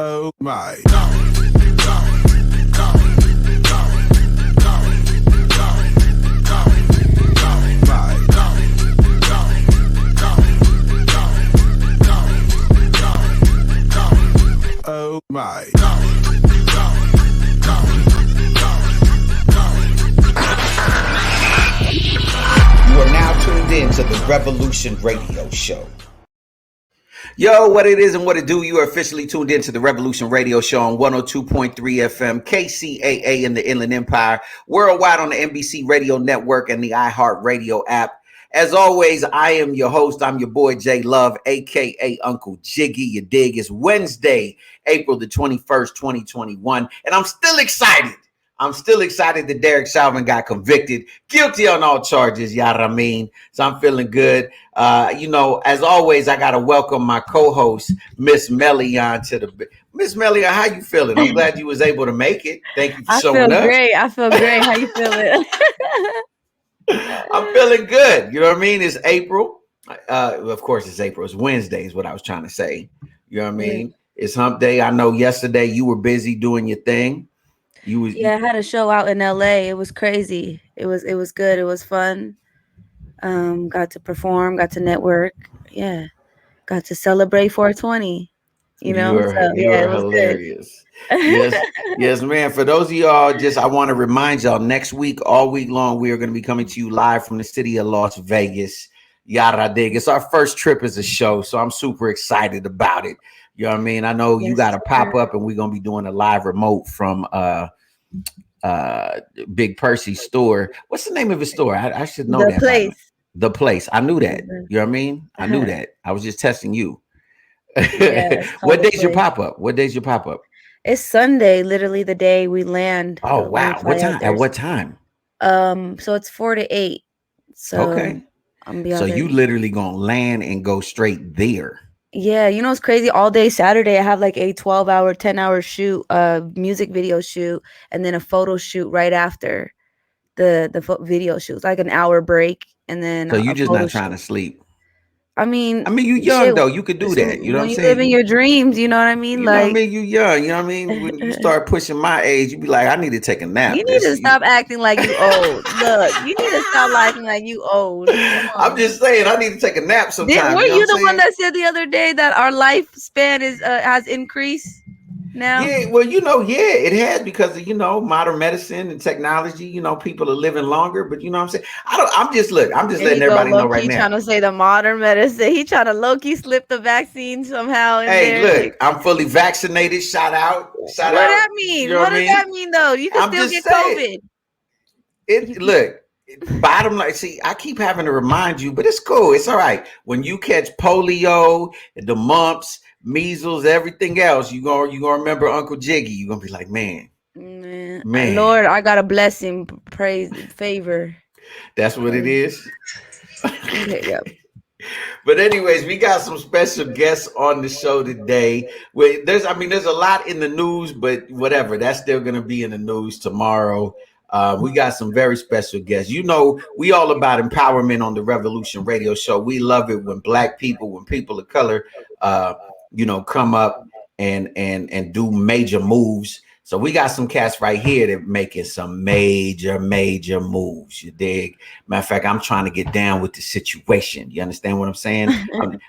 Oh my. Oh my. You are now tuned in to the Revolution Radio Show. Yo, what it is and what it do, you are officially tuned into the Revolution Radio Show on 102.3 FM, KCAA in the Inland Empire, worldwide on the NBC Radio Network and the iHeartRadio app. As always, I am your host. I'm your boy, J Love, a.k.a. Uncle Jiggy. You dig? It's Wednesday, April the 21st, 2021, and I'm still excited. That Derek Chauvin got convicted, guilty on all charges, Yarameen. So I'm feeling good. As always, I got to welcome my co-host, Miss Melione, to the... Miss Melione, how you feeling? I'm glad you was able to make it. Thank you for showing up. I feel great. How you feeling? I'm feeling good. You know what I mean? It's April. Of course, it's April. It's Wednesday is what I was trying to say. You know what I mean? It's hump day. I know yesterday you were busy doing your thing. I had a show out in LA. It was crazy. It was good. It was fun. Got to perform, got to network. Yeah. Got to celebrate 420. You are hilarious. yes, man. For those of y'all, I want to remind y'all, next week, all week long, we are going to be coming to you live from the city of Las Vegas. Yada dig. It's our first trip as a show, so I'm super excited about it. You know what I mean? I know you got to pop up, and we're going to be doing a live remote from Big Percy's store. What's the name of his store? I should know that. The place. I knew that. You know what I mean? I knew that. I was just testing you. What day's your pop-up? It's Sunday, literally the day we land. Oh wow. What time? At what time? So it's 4 to 8. So okay. So you literally gonna land and go straight there. Yeah, it's crazy. All day Saturday, I have like a 12-hour, 10-hour shoot, music video shoot, and then a photo shoot right after the video shoot. It's like an hour break, and then so you just not trying to sleep. I mean, you young though. You could do that. You know what I'm saying? You live in your dreams. You know what I mean? You know what I mean? You young. You know what I mean? When you start pushing my age, you be like, I need to take a nap. You need to stop acting like you old. Look, you need to stop acting like you old. I'm just saying, I need to take a nap sometime. Were you the one that said the other day that our lifespan has increased now? Yeah, well, it has because of, modern medicine and technology. People are living longer, but you know what I'm saying? I'm just letting everybody know right now. He's trying to say the modern medicine. He trying to low-key slip the vaccine somehow. Look, I'm fully vaccinated. Shout out. What does that mean? What does that mean though? You can still get COVID. Look, bottom line, see, I keep having to remind you, but it's cool. It's all right. When you catch polio, the mumps, measles, everything else, you gonna remember Uncle Jiggy. You're gonna be like, man. Lord, I got a blessing, praise, favor. That's what it is. Okay, yeah. But anyways, we got some special guests on the show today. There's a lot in the news, but whatever, that's still gonna be in the news tomorrow. We got some very special guests. We all about empowerment on the Revolution Radio Show. We love it when Black people, when people of color, come up and do major moves. So we got some cats right here that making some major moves. You dig? Matter of fact, I'm trying to get down with the situation. You understand what I'm saying?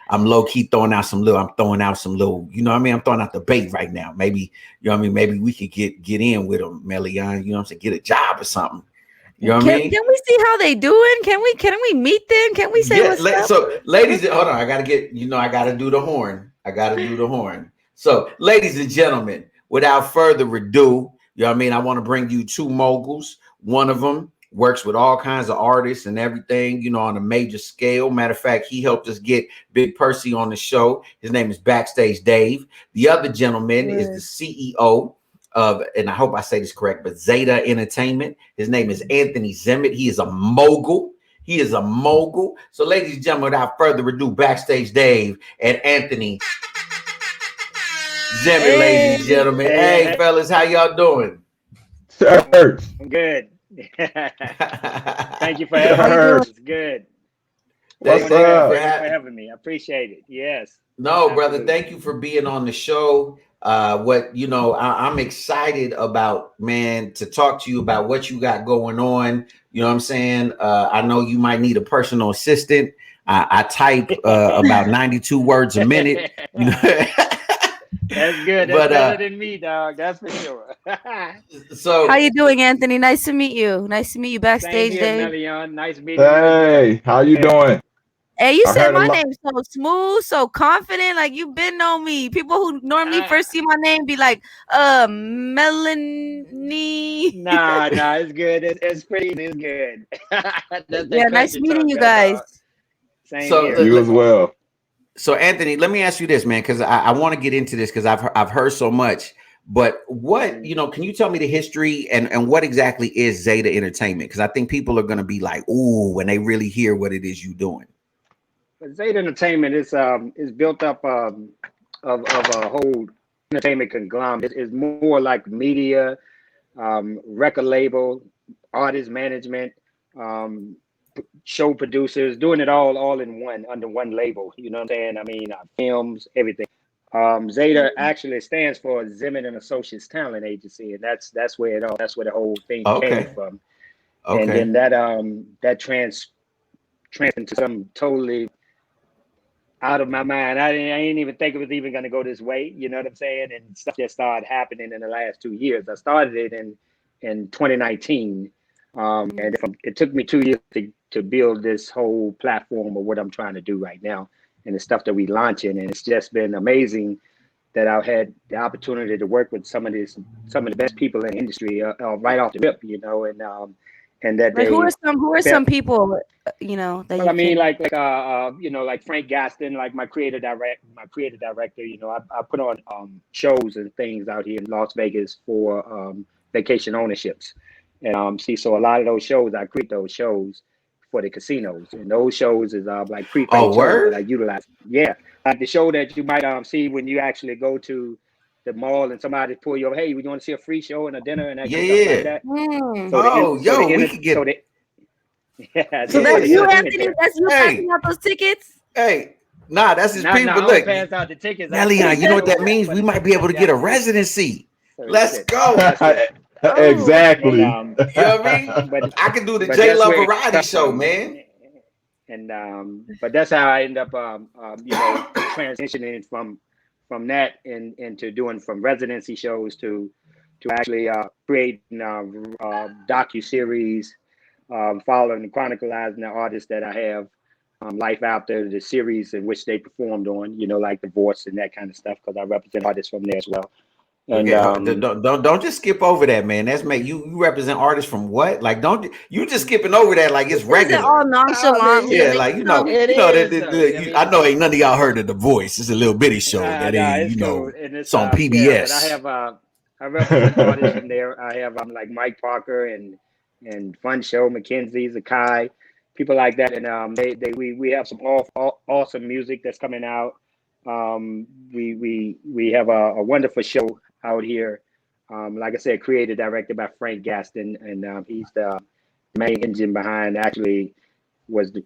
I'm low key throwing out some little. You know what I mean? I'm throwing out the bait right now. Maybe Maybe we could get in with them, Melione. You know what I'm saying? Get a job or something. You know what I mean? Can we see how they doing? Can we meet them? Can we say what's up? So, ladies, hold on. I gotta do the horn. So, ladies and gentlemen, without further ado, you know what I mean? I want to bring you two moguls. One of them works with all kinds of artists and everything, on a major scale. Matter of fact, he helped us get Big Percy on the show. His name is Backstage Dave. The other gentleman is the CEO of, and I hope I say this correct, but Zeta Entertainment. His name is Anthony Zemmitt. He is a mogul. So, ladies and gentlemen, without further ado, Backstage Dave and Anthony Zemmitt, ladies and gentlemen. Hey, fellas, how y'all doing? Sir. I'm good. Thank you for having me. It's good. Thanks for having me. I appreciate it. Yes. No, brother. Thank you for being on the show. What I'm excited about, man, to talk to you about what you got going on. You know what I'm saying? I know you might need a personal assistant. I type about 92 words a minute. You know, That's good. That's better than me, dog. That's for sure. So how you doing, Anthony? Nice to meet you. Nice to meet you Same backstage, here, Dave. Melione. Nice meeting you as well. Hey, how you doing? Hey, you I said heard a my lot. name so smooth, so confident, like you've been know me. People who normally I, first see my name be like, Melanie. nah, it's good. It's pretty. It's good. That's Yeah, that nice country meeting talk, you that guys. dog. Same so here. You as well. so Anthony, let me ask you this, man, because I want to get into this because I've heard so much. But what, can you tell me the history and what exactly is Zeta Entertainment? Because I think people are going to be like, ooh, when they really hear what it is you doing. But Zeta Entertainment is built up of a whole entertainment conglomerate. It's more like media, record label, artist management, um, show producers, doing it all in one under one label. You know what I'm saying? I mean, films, everything. Zeta actually stands for Zemmitt and Associates Talent Agency, and that's where the whole thing came Okay. from. And Okay. then that trans into some totally out of my mind. I didn't even think it was even going to go this way. You know what I'm saying? And stuff just started happening in the last 2 years. I started it in 2019, and it took me 2 years to build this whole platform of what I'm trying to do right now and the stuff that we launching. And it's just been amazing that I've had the opportunity to work with some of the best people in the industry right off the rip, and that Like who are they some people, that well, I you mean, can like Frank Gaston, like my creative director. I put on shows and things out here in Las Vegas for vacation ownerships, and see, so a lot of those shows, I create those shows for the casinos, and those shows is like Oh, prepaid shows that I word? utilize. Yeah, like the show that you might see when you actually go to the mall and somebody pull you over. Hey, we want to see a free show and a dinner and that Yeah, kind of stuff like yeah. that. Mm. So the Oh, so the yo, we inner could so get, the yeah, So so that's the yeah. you, Anthony. entertainment. That's you Hey, passing out those tickets. hey, nah, that's his No, people. I don't Look, pass out the tickets. I create Melion, the you know what that shows means? for We the might be people able that to get a got tickets. residency. So Let's shit. go. That's it. Oh, And Exactly. You know what I mean? but I can do the but J that's Love where it variety come show, from. man. And but that's how I end up transitioning from that into doing from residency shows to actually creating docu series, following and chronicalizing the artists that I have life after the series in which they performed on, like The Voice and that kind of stuff, because I represent artists from there as well. And Okay, don't just skip over that, man. That's you represent artists from what? Like, don't you just skipping over that like it's he says it all regular? I mean, nonchalantly, Yeah, like like it that. is though. I I mean, know ain't none of y'all heard of The Voice. It's a little bitty show that no, ain't it's cool, and it's it's on yeah. But I PBS. have I represent artists from there. I have like Mike Parker and Fun Show, Mackenzie, Zakai, people like that, and we have some awesome music that's coming out. We have a wonderful show out here. Like I said, created directed by Frank Gaston, and he's the main engine behind actually was the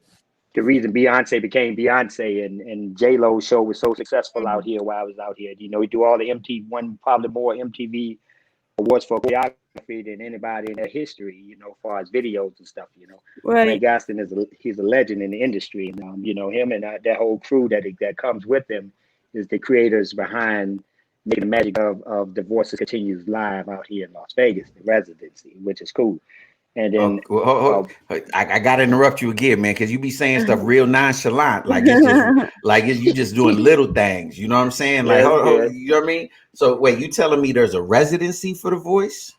reason Beyonce became Beyonce, and J Lo's show was so successful out here while I was out here. We do all the won probably more MTV awards for choreography than anybody in their history, as far as videos and stuff. Frank right? Gaston he's a legend in the industry, and him and that whole crew that comes with him is the creators behind making the magic of The Voices Continues live out here in Las Vegas, the residency, which is cool. And then Okay, I gotta interrupt you again, man, because you be saying stuff real nonchalant, like it's just like you just doing little things. You know what I'm saying? Like, yeah, it's good. you know what I mean? So wait, you telling me there's a residency for The Voice?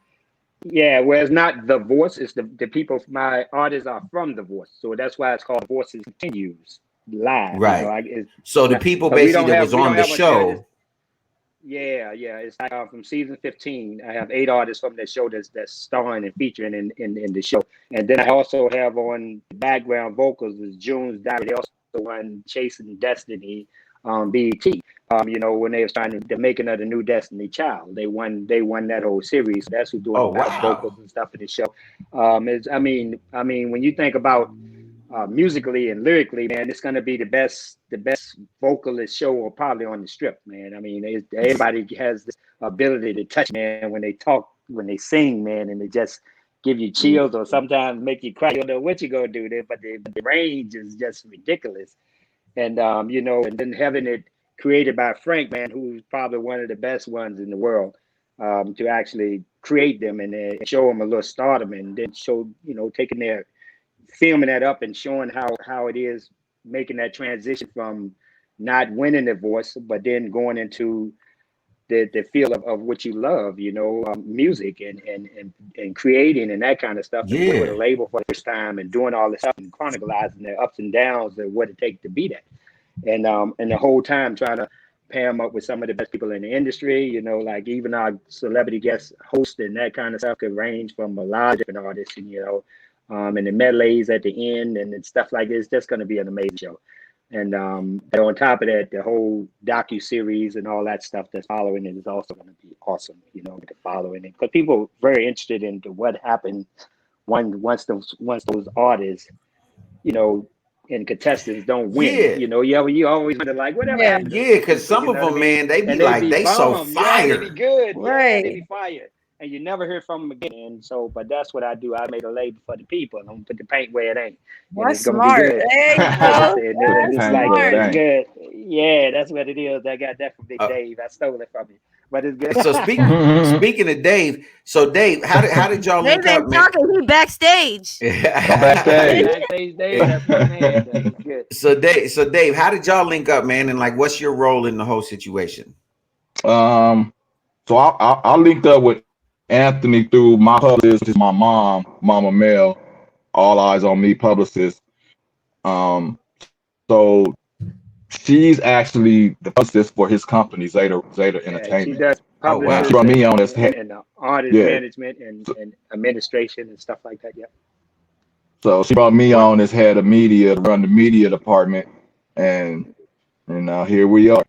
Yeah, well, it's not The Voice. It's the people. My artists are from The Voice, so that's why it's called Voices Continues Live. Right. It's So the not people because basically that was we on don't the have a judges. show. Yeah. It's like from season 15. I have 8 artists from that show that's starring and featuring in the show, and then I also have on background vocals is June's Diary. They also won Chasing Destiny on BET. When they was trying to the making of the new Destiny Child, they won that whole series. That's who's doing Oh the vocals wow. and stuff for the show. I mean, when you think about musically and lyrically, man, it's gonna be the best vocalist show probably on the strip, man. I mean, everybody has this ability to touch, man, when they talk, when they sing, man, and they just give you chills or sometimes make you cry. You don't know what you're gonna do there, but the range is just ridiculous. And you know, and then having it created by Frank, man, who's probably one of the best ones in the world, to actually create them and show them a little stardom, and then show, you know, taking their filming that up and showing how it is making that transition from not winning the voice, but then going into the feel of what you love, you know, music and creating and that kind of stuff, and working with a label for the first time and doing all this stuff and chronicling the ups and downs of what it takes to be that. And the whole time trying to pair them up with some of the best people in the industry, you know, like even our celebrity guest host and that kind of stuff could range from a lot of different artists, and, you know, and the medleys at the end and stuff like this. It's just going to be an amazing show. And on top of that, the whole docu-series and all that stuff that's following it is also going to be awesome, you know, the following it. Because people are very interested into what happened once those artists, you know, and contestants don't win. Yeah. You know, you always wonder, like, whatever happened. Yeah, because some of them, man, they be like, they so fire. Yeah, they be good. Right. Yeah, they be fired. And you never hear from them again. And so, but that's what I do. I made a label for the people. I'm gonna put the paint where it ain't. And That's smart. There you go. And it's like, it's good. Yeah, that's what it is. I got that from Big Dave. I stole it from him. But it's good. So speaking of Dave, so Dave, how did y'all link up, man? He backstage. Backstage Dave, that's my man. That's good. So Dave, how did y'all link up, man? And like, what's your role in the whole situation? So I linked up with Anthony through my publicist, which is my mom, Mama Mel, All Eyes on Me publicist. So she's actually the publicist for his company, Zeta Entertainment. She does She brought me on as head and artist management and administration and stuff like that. Yeah. So she brought me on as head of media to run the media department, and now here we are.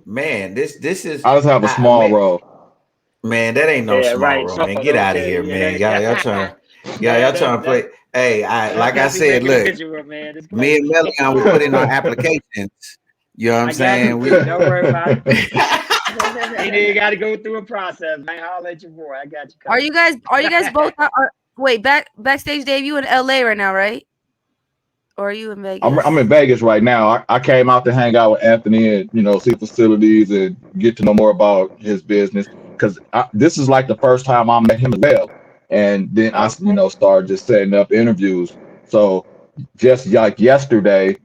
Man, this is. I just have a small role. Man, that ain't no small role, man. Get out of here, man. Y'all trying to play. Hey, like I said, look, me and Melione, we put in our applications. You know what I'm saying? Don't worry about it. You got to go through a process, man. I'll let you boy. I got you. Are you guys both? Wait, backstage, Dave. You in LA right now, right? Or are you in Vegas? I'm in Vegas right now. I came out to hang out with Anthony and, you know, see facilities and get to know more about his business, because this is like the first time I met him as well. And then I, you know, started just setting up interviews. So just like yesterday,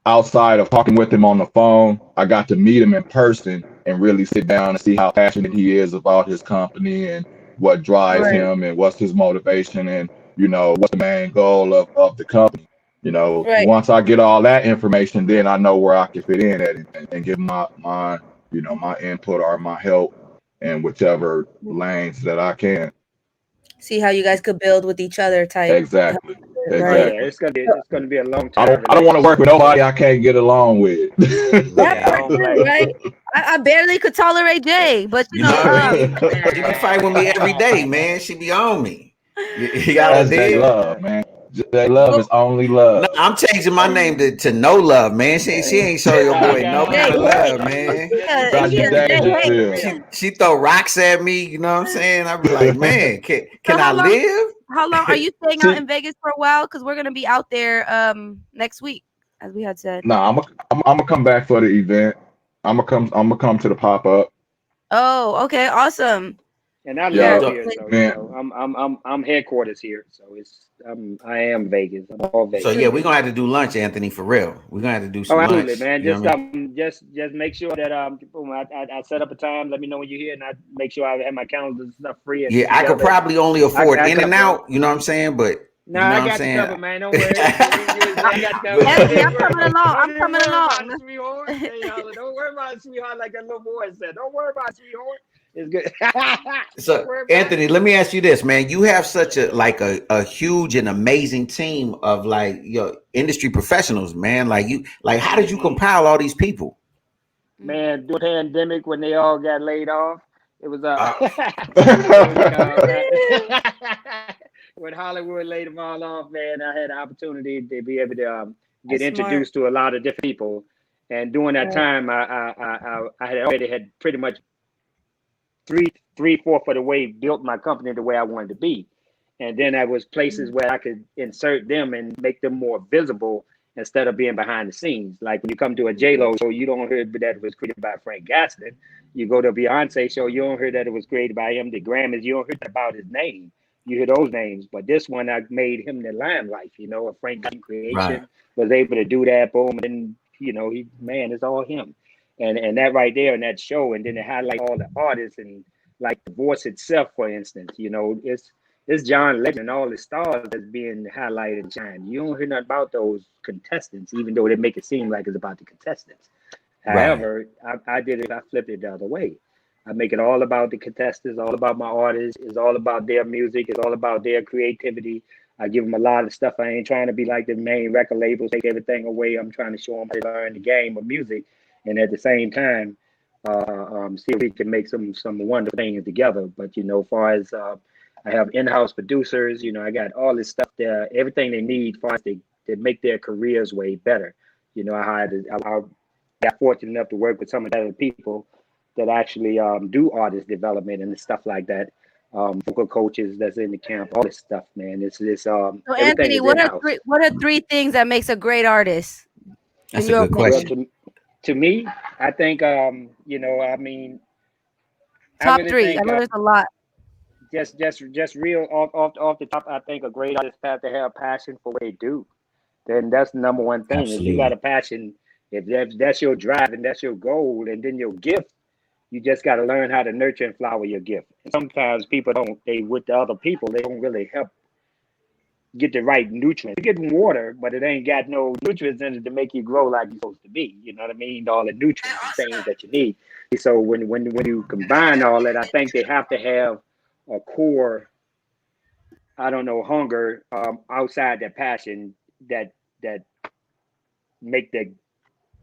outside of talking with him on the phone, I got to meet him in person and really sit down and see how passionate he is about his company and what drives him and what's his motivation and, you know, what's the main goal of the company. You know, once I get all that information, then I know where I can fit in at and give my you know, my input or my help in whichever lanes that I can. See how you guys could build with each other type. Exactly. Right. Yeah, it's gonna be a long time. I don't want to work with nobody I can't get along with. Right. I barely could tolerate Jay, but you know, you can fight with me every day, man. She be on me. You gotta dig. Love, man. That love is only love. No, I'm changing my name to No Love, man. She ain't show your boy no kind of love, man. She throw rocks at me, you know what I'm saying? I be like, man, can I live? How long are you staying out in Vegas for a while? Because we're gonna be out there next week, as we had said. No, I'm gonna come back for the event. I'm gonna come to the pop-up. Oh, okay, awesome. And I live here, so you know, I'm headquarters here, so I am Vegas. I'm all Vegas. So yeah, we're gonna have to do lunch, Anthony, for real. We're gonna have to do some lunch. Absolutely, man. Just make sure that I set up a time. Let me know when you're here, and I make sure I have my calendar stuff free. Yeah, I could probably only afford in and out. You know what I'm saying? But no, I got you covered, man. Don't worry. I'm coming along. Sweetheart. Don't worry about it, sweetheart, like that little boy said. Don't worry about it, sweetheart. It's good. So Anthony, let me ask you this, man. You have such a huge and amazing team of like your industry professionals, man. Like how did you compile all these people? Man, during the pandemic when they all got when Hollywood laid them all off, man, I had the opportunity to be able to get That's smart. introduced to a lot of different people. And during that Right. time, I had already had pretty much three-fourths of the way built my company the way I wanted to be. And then there was places where I could insert them and make them more visible instead of being behind the scenes. Like when you come to a J-Lo show, you don't hear that it was created by Frank Gaston. You go to a Beyonce show, you don't hear that it was created by him. The Grammys, you don't hear about his name. You hear those names. But this one, I made him the limelight, a Frank Gaston Right. creation, was able to do that, boom. And, it's all him. And that right there in that show, and then it highlight all the artists and like the voice itself, for instance, it's John Legend and all the stars that's being highlighted and shined. You don't hear nothing about those contestants, even though they make it seem like it's about the contestants. Right. However, I did it, I flipped it the other way. I make it all about the contestants, all about my artists, it's all about their music, it's all about their creativity. I give them a lot of stuff. I ain't trying to be like the main record labels, take everything away. I'm trying to show them how to learn the game of music, and at the same time, see if we can make some wonderful things together. But as far as I have in-house producers, I got all this stuff there, everything they need for us to make their careers way better. I got fortunate enough to work with some of the other people that actually do artist development and stuff like that. Vocal coaches that's in the camp, all this stuff, man. It's So everything Anthony, is in-house. what are three things that makes a great artist? That's In a your good Well, question. to me, I think I mean, I top really three. I think know there's a lot. just real off the top, I think a great artist have to have passion for what they do. Then that's the number one thing. If you got Absolutely. a passion, if that's your drive and that's your goal, and then your gift, you just got to learn how to nurture and flower your gift. And sometimes people don't. They with the other people, they don't really help get the right nutrients. You're getting water, but it ain't got no nutrients in it to make you grow like you're supposed to be. You know what I mean? All the nutrients and things that you need. So when you combine all that, I think they have to have a core, I don't know, hunger outside their passion that make their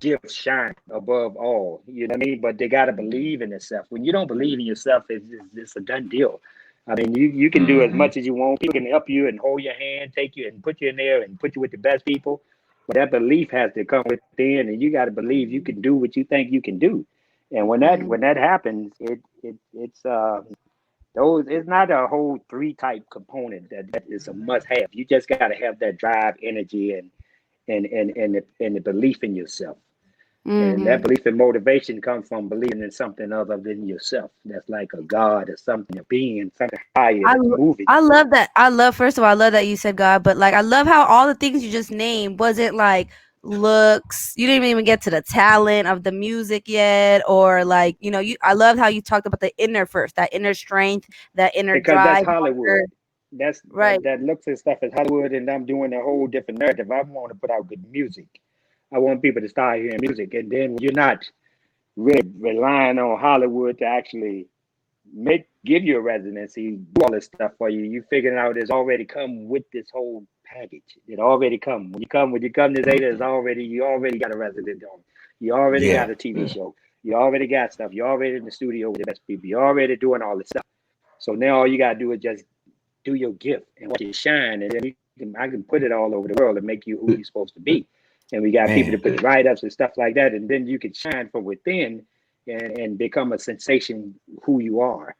gift shine above all. You know what I mean? But they got to believe in themselves. When you don't believe in yourself, it's a done deal. I mean, you can do as Hmm. much as you want. People can help you and hold your hand, take you and put you in there and put you with the best people. But that belief has to come within, and you got to believe you can do what you think you can do. And Mm, when that happens, it's those it's not a whole three type component that is a must have. You just got to have that drive, energy, and the belief in yourself. And that mm-hmm. belief and motivation comes from believing in something other than yourself. That's like a God or something, a being, something higher I that's lo- moving I you. love that. I love First of all, I love that you said God, but like I love how all the things you just named wasn't like looks. You didn't even get to the talent of the music yet, or like you. I love how you talked about the inner first, that inner strength, that inner Because that's drive. Hollywood. That's Right. that looks and stuff is Hollywood, and I'm doing a whole different narrative. I want to put out good music. I want people to start hearing music, and then you're not really relying on Hollywood to actually give you a residency, do all this stuff for you. You figuring out it's already come with this whole package. It already come. When you come to Zeta, you already got a resident on. You already Yeah. got a TV show. You already got stuff. You already in the studio with the best people. You already doing all this stuff. So now all you gotta do is just do your gift and watch it shine, and then I can put it all over the world and make you who you're supposed to be. And we got people to Man. put the write ups and stuff like that, and then you can shine from within and become a sensation who you are.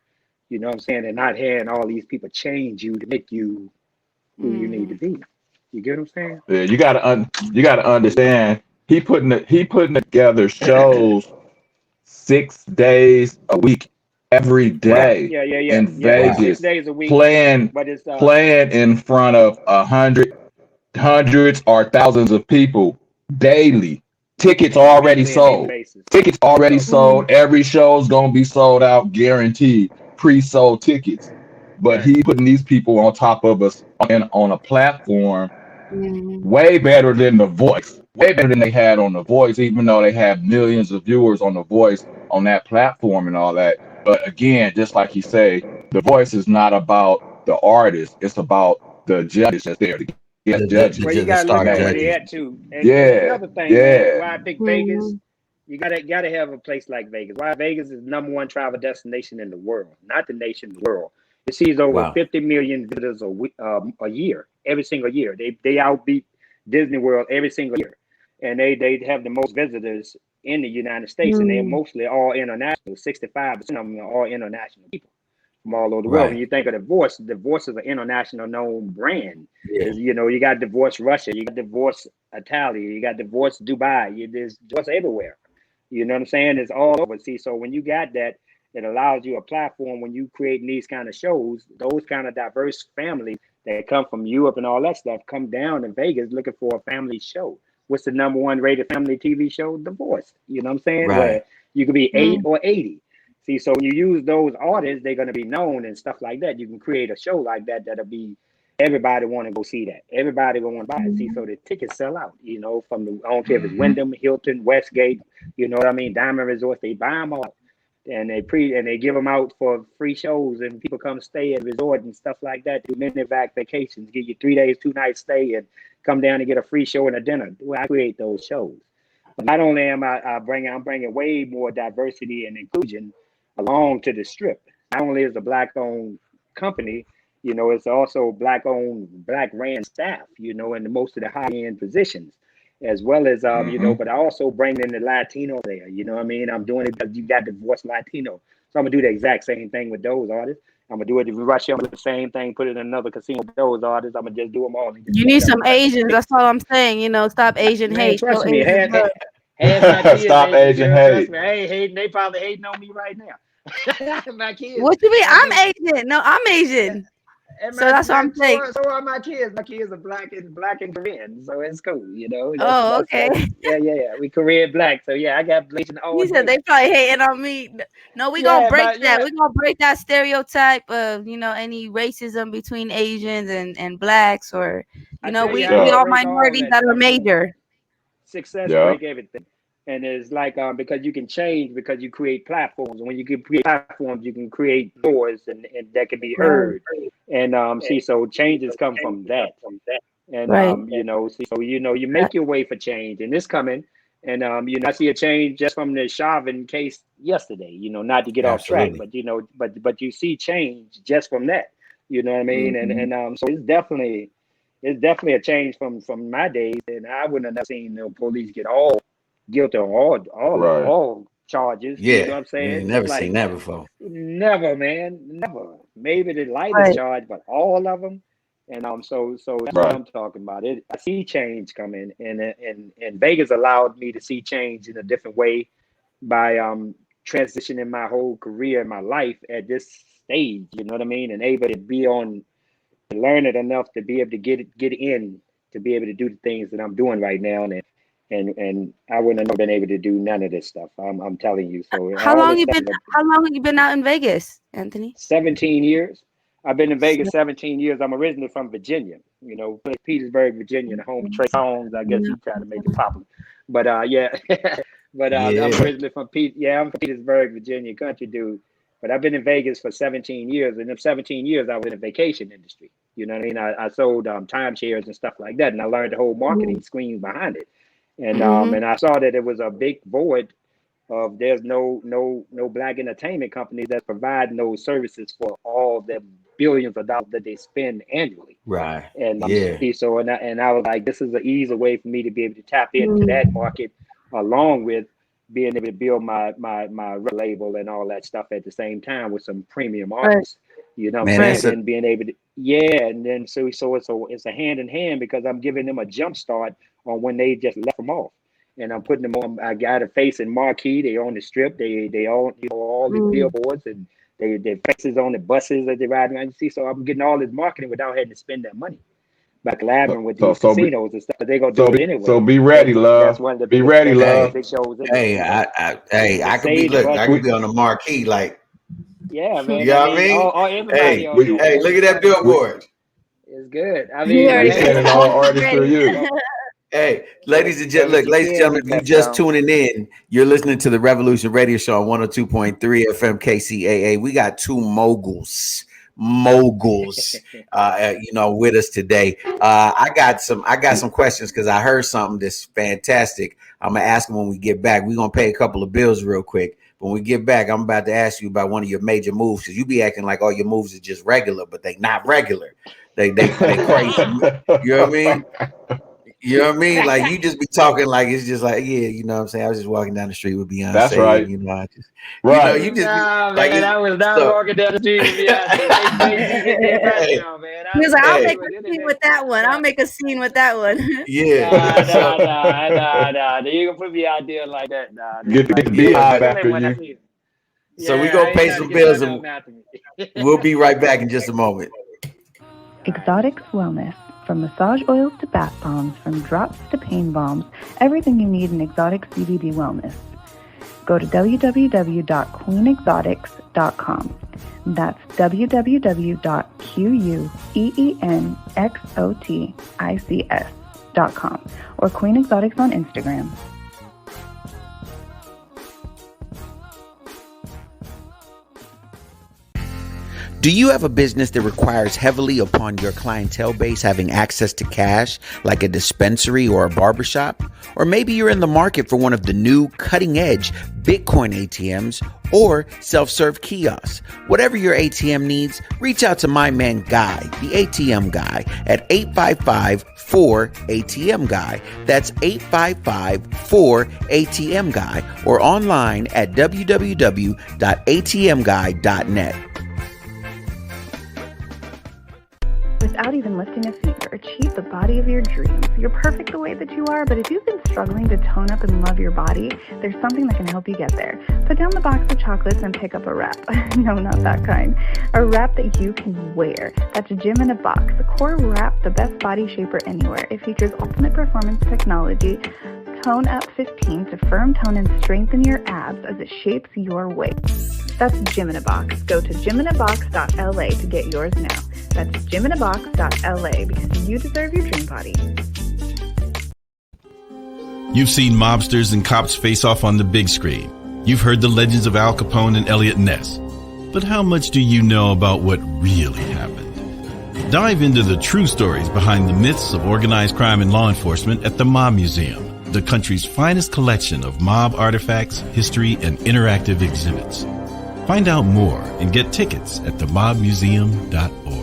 You know what I'm saying? And not having all these people change you to make you who you need Mm-hmm. to be. You get what I'm saying? Yeah, you gotta understand. He putting together shows 6 days a week, every Yeah, Right. day yeah. in Yeah, it's Wow. six Vegas, days a week, playing but it's playing in front of hundreds or thousands of people daily. Tickets on a already weekly and daily sold. basis. Tickets already So Mm-hmm. sold. Every show's gonna be sold out, guaranteed. Pre-sold tickets. But right. he putting these people on top of us on a platform Mm-hmm. way better than The Voice. Way better than they had on The Voice, even though they have millions of viewers on The Voice on that platform and all that. But again, just like you say, The Voice is not about the artist. It's about the judges that's there, the guest judges. Well, you The gotta look star at where Man, they judges. at too. And yeah, another thing, man, yeah. why I pick Vegas, Mm-hmm. you gotta have a place like Vegas. Why Vegas is the number one travel destination in the world, not the nation, the world. It sees over Wow. 50 million visitors a year, every single year. They outbeat Disney World every single year, and they have the most visitors in the United States, and they're mostly all international. 65% of them are all international people from all over the world. Right. When you think of Divorce is an international known brand. Yeah. Is you got Divorce Russia, you got Divorce Italy, you got Divorce Dubai. There's Divorce everywhere. You know what I'm saying? It's all over. See, so when you got that, it allows you a platform when you creating these kind of shows, those kind of diverse families that come from Europe and all that stuff come down in Vegas looking for a family show. What's the number one rated family TV show? Divorce. You know what I'm saying? Right. Where you could be 8 or 80. See, so when you use those artists, they're going to be known and stuff like that. You can create a show like that that'll be everybody want to go see that. Everybody going to buy it. See, so the tickets sell out. From the I don't care if it's Wyndham, Hilton, Westgate. You know what I mean? Diamond Resorts. They buy them all. And they give them out for free shows, and people come stay at resort and stuff like that. Do mini vacations, give you 3 days, 2 nights stay, and come down and get a free show and a dinner. Well, I create those shows. But not only am I'm bringing way more diversity and inclusion along to the Strip. Not only is a Black-owned company, it's also Black-owned, Black-ran staff, in most of the high-end positions. As well as but I also bring in the Latino there. You know what I mean? I'm doing it because you got Divorce Latino. So I'm gonna do the exact same thing with those artists. I'm gonna do it if you rush them with the same thing, put it in another casino with those artists. I'm gonna just do them all. You need some Asians. That's all I'm saying. Stop Asian hate. Trust me, Asian half my kids, Stop Asian girl, hate. trust me, I ain't hating. They probably hating on me right now. My kids. What you mean? I'm Asian. No, I'm Asian. And So that's what I'm saying. So are my kids. My kids are black and Korean, so it's cool, Okay. Yeah. We Korean black, so yeah, I got bleaching all You said day. they probably hating on me. No, we gonna break that. We're gonna break that stereotype of any racism between Asians and blacks, or we all minorities that are major. Success break everything. And it's like because you can change because you create platforms. And when you can create platforms, you can create doors and that can be heard. And so changes come from that. And you make your way for change, and it's coming. And I see a change just from the Chauvin case yesterday. Not to get off track, but but you see change just from that. You know what I mean? And so it's definitely a change from my days. And I wouldn't have seen police get all guilty on all charges. Yeah, you know what I'm saying? Never seen that before. Never, man, never. Maybe the lightest charge, but all of them. And so that's what I'm talking about. I see change coming, and Vegas allowed me to see change in a different way by transitioning my whole career and my life at this stage. You know what I mean? And able to be learn it enough to be able to get in to be able to do the things that I'm doing right now. And I wouldn't have been able to do none of this stuff. I'm telling you. So how long you been out in Vegas, Anthony? 17 years. I've been in Vegas 17 years. I'm originally from Virginia, Petersburg, Virginia, the home of Trey Songz. I guess he tried to make it popular. But I'm originally from I'm from Petersburg, Virginia, country dude. But I've been in Vegas for 17 years. And in 17 years, I was in the vacation industry. You know what I mean? I sold timeshares and stuff like that. And I learned the whole marketing scheme behind it. And and I saw that it was a big void of there's no black entertainment companies that's providing those services for all the billions of dollars that they spend annually. Right. And so I was like, this is an easy way for me to be able to tap into that market, along with being able to build my label and all that stuff at the same time with some premium artists. You know what I'm saying? And being able to and then so it's a hand in hand because I'm giving them a jump start on when they just left them off. And I'm putting them on. I got a face in Marquee. They on the Strip. They own all the billboards and their faces on the buses that they ride around. You see, so I'm getting all this marketing without having to spend that money. By collaborating with these casinos and stuff, they're gonna do it anyway. So be ready, love. That's one of the be ready, love. big shows. I could be on the marquee, like. Yeah, man. You know what I mean? Hey, look at that billboard. It's good. I mean, we're sending all artists through you. Hey, ladies and gentlemen, if you just tuning in, you're listening to the Revolution Radio Show on 102.3 FM KCAA. We got two moguls Moguls, with us today. I got some questions because I heard something that's fantastic. I'm gonna ask them when we get back. We're gonna pay a couple of bills real quick. When we get back, I'm about to ask you about one of your major moves, because you be acting like all your moves are just regular, but they not regular. They crazy. You know what I mean? You know what I mean? Like, you just be talking like it's just like, yeah, you know what I'm saying? I was just walking down the street with Beyonce. That's right. And, I just, right. you just nah, like, man, I was not walking down the street with Beyonce. They get me in background, man. He was like, I'll make a a scene with that one. I'll make a scene with that one. Yeah. Nah. You gonna put me out there like that? Nah. Get the beehive after you. So we gonna pay some bills, and we'll be right back in just a moment. Exotics Wellness. From massage oils to bath bombs, from drops to pain bombs, everything you need in exotic CBD wellness. Go to www.queenexotics.com. That's www.queenexotics.com or Queen Exotics on Instagram. Do you have a business that requires heavily upon your clientele base having access to cash, like a dispensary or a barbershop? Or maybe you're in the market for one of the new cutting-edge Bitcoin ATMs or self-serve kiosks. Whatever your ATM needs, reach out to my man Guy, the ATM Guy, at 855-4ATM-GUY. That's 855-4ATM-GUY, or online at www.atmguy.net. Without even lifting a finger, achieve the body of your dreams. You're perfect the way that you are, but if you've been struggling to tone up and love your body, there's something that can help you get there. Put down the box of chocolates and pick up a wrap. No, not that kind. A wrap that you can wear. That's Gym in a Box. The Core Wrap, the best body shaper anywhere. It features ultimate performance technology, Tone Up 15 to firm tone and strengthen your abs as it shapes your waist. That's Gym in a Box. Go to gyminabox.la to get yours now. That's gyminabox.la, because you deserve your dream body. You've seen mobsters and cops face off on the big screen. You've heard the legends of Al Capone and Elliot Ness. But how much do you know about what really happened? Dive into the true stories behind the myths of organized crime and law enforcement at the Mob Museum, the country's finest collection of mob artifacts, history, and interactive exhibits. Find out more and get tickets at themobmuseum.org.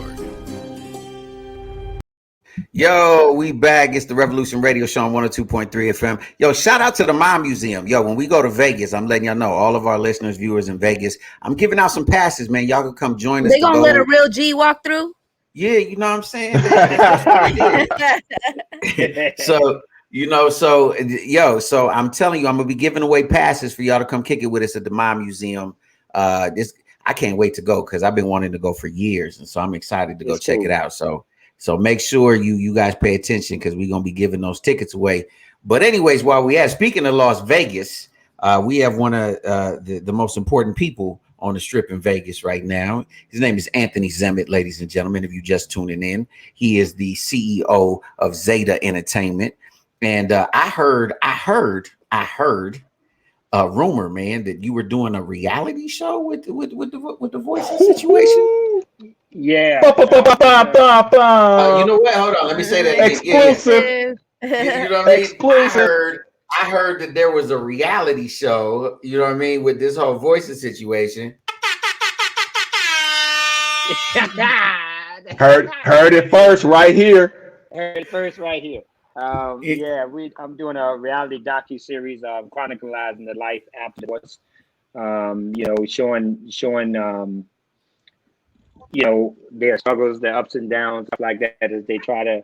Yo, we back. It's the Revolution Radio Show on 102.3 FM. Yo, shout out to the Mob Museum. Yo, when we go to Vegas, I'm letting y'all know, all of our listeners, viewers in Vegas, I'm giving out some passes, man. Y'all can come join us. They gonna let a real G walk through? Yeah, you know what I'm saying? So I'm telling you, I'm gonna be giving away passes for y'all to come kick it with us at the Mob Museum. I can't wait to go, because I've been wanting to go for years, and so I'm excited to go check it out. So make sure you guys pay attention, because we're gonna be giving those tickets away. But anyways, while we at, speaking of Las Vegas, we have one of the most important people on the strip in Vegas right now. His name is Anthony Zemmitt, ladies and gentlemen. If you just tuning in, he is the CEO of Zeta Entertainment. And I heard a rumor, man, that you were doing a reality show with the voices situation. Yeah. You know what? Hold on. Let me say that. Exclusive. Yeah. You know what I mean? Exclusive. I heard that there was a reality show, you know what I mean, with this whole voices situation. Heard it first right here. I'm doing a reality docu-series chronicling the life afterwards. Showing their struggles, their ups and downs, stuff like that, as they try to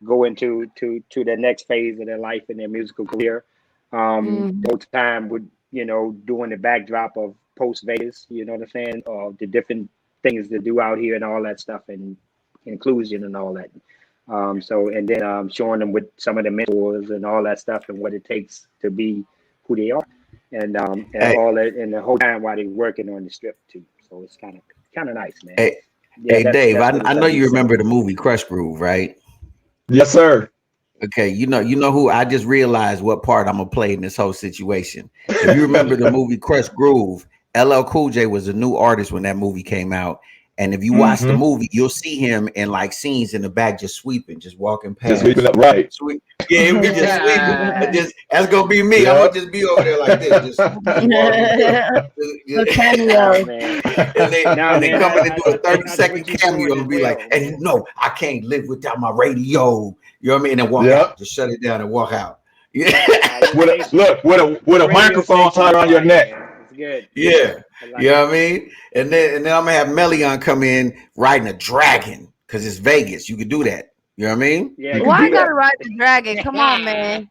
go into the next phase of their life and their musical career. The whole time with doing the backdrop of post Vegas, you know what I'm saying, the different things to do out here and all that stuff, and inclusion and all that. Showing them with some of the mentors and all that stuff, and what it takes to be who they are, and all that, and the whole time while they're working on the strip too. So it's kind of nice, man. Hey, Dave, I know you remember the movie Crush Groove, right? Yes, sir. Okay, you know who I just realized what part I'm gonna play in this whole situation. If you remember the movie Crush Groove, LL Cool J was a new artist when that movie came out, And if you watch the movie, you'll see him in like scenes in the back, just sweeping, just walking past. Just sweeping up, right? Yeah, he'll be just sweeping. That's gonna be me. I'm gonna just be over there like this, just walking. Cameo. And they come in and do a 30-second cameo and be like, and no, I can't live without my radio. You know what I mean? And then walk out, just shut it down and walk out. Yeah. with a microphone tied around your neck. Good. Yeah. You know what I mean? And then I'm gonna have Melione come in riding a dragon because it's Vegas. You could do that. You know what I mean? Yeah. Why I gotta ride the dragon? Come on, man.